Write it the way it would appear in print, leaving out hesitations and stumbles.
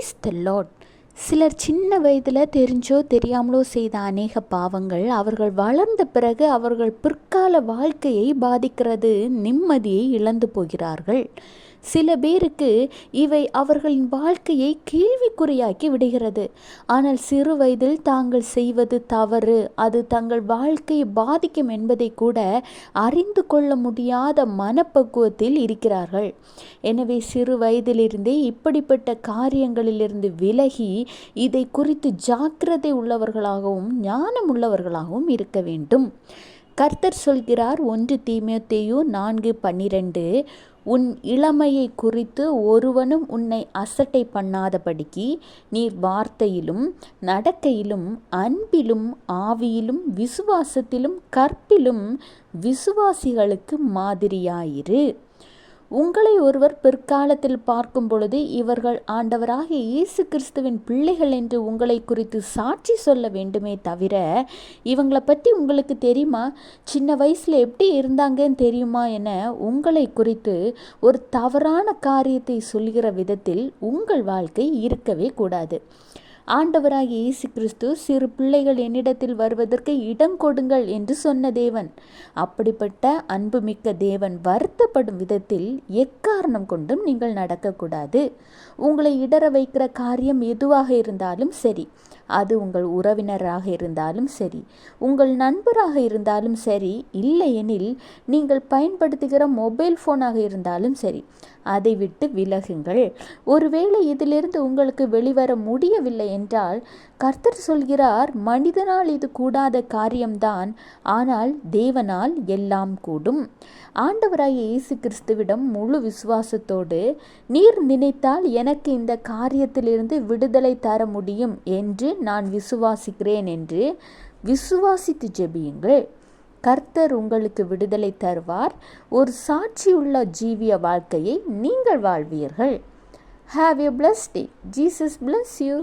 Praise the Lord. சிலர் சின்ன வயதில் தெரிஞ்சோ தெரியாமலோ செய்த அநேக பாவங்கள் அவர்கள் வளர்ந்த பிறகு அவர்கள் பிற்கால வாழ்க்கையை பாதிக்கிறது, நிம்மதியை இழந்து போகிறார்கள். சில பேருக்கு இவை அவர்களின் வாழ்க்கையை கேள்விக்குறியாக்கி விடுகிறது. ஆனால் சிறு வயதில் தாங்கள் செய்வது தவறு, அது தங்கள் வாழ்க்கையை பாதிக்கும் என்பதை கூட அறிந்து கொள்ள முடியாத மனப்பக்குவத்தில் இருக்கிறார்கள். எனவே சிறு வயதிலிருந்தே இப்படிப்பட்ட காரியங்களிலிருந்து விலகி இதை குறித்து ஜாக்கிரதை உள்ளவர்களாகவும் ஞானம் உள்ளவர்களாகவும் இருக்க வேண்டும். கர்த்தர் சொல்கிறார், 1 தீமோத்தேயு 4:12, உன் இளமையை குறித்து ஒருவனும் உன்னை அசட்டை பண்ணாதபடிக்கு நீர் வார்த்தையிலும் நடக்கையிலும் அன்பிலும் ஆவியிலும் விசுவாசத்திலும் கற்பிலும் விசுவாசிகளுக்கு மாதிரியாயிரு. உங்களை ஒருவர் பிற்காலத்தில் பார்க்கும் பொழுது இவர்கள் ஆண்டவராகிய இயேசு கிறிஸ்துவின் பிள்ளைகள் என்று உங்களை குறித்து சாட்சி சொல்ல வேண்டுமே தவிர, இவங்களை பற்றி உங்களுக்கு தெரியுமா, சின்ன வயசில் எப்படி இருந்தாங்கன்னு தெரியுமா என உங்களை குறித்து ஒரு தவறான காரியத்தை சொல்கிற விதத்தில் உங்கள் வாழ்க்கை இருக்கவே கூடாது. ஆண்டவராகிய இயேசு கிறிஸ்து சிறு பிள்ளைகள் என்னிடத்தில் வருவதற்கு இடம் கொடுங்கள் என்று சொன்ன தேவன். அப்படிப்பட்ட அன்புமிக்க தேவன் வருத்தப்படும் விதத்தில் எக்காரணம் கொண்டும் நீங்கள் நடக்கக்கூடாது. உங்களை இடற வைக்கிற காரியம் எதுவாக இருந்தாலும் சரி, அது உங்கள் உறவினராக இருந்தாலும் சரி, உங்கள் நண்பராக இருந்தாலும் சரி, இல்லையெனில் நீங்கள் பயன்படுத்துகிற மொபைல் ஃபோனாக இருந்தாலும் சரி, அதை விட்டு விலகுங்கள். ஒருவேளை இதிலிருந்து உங்களுக்கு வெளிவர முடியவில்லை என்றால் கர்த்தர் சொல்கிறார், மனிதனால் இது கூடாத காரியம்தான், ஆனால் தேவனால் எல்லாம் கூடும். ஆண்டவராகிய இயேசு கிறிஸ்துவிடம் முழு விசுவாசத்தோடு நீர் நினைத்தால் எனக்கு இந்த காரியத்திலிருந்து விடுதலை தர முடியும் என்று நான் விசுவாசிக்கிறேன் என்று விசுவாசித்து ஜெபியுங்கள். கர்த்தர் உங்களுக்கு விடுதலை தருவார். ஒரு சாட்சியுள்ள ஜீவிய வாழ்க்கையை நீங்கள் வாழ்வீர்கள். Have a blessed day. Jesus bless you.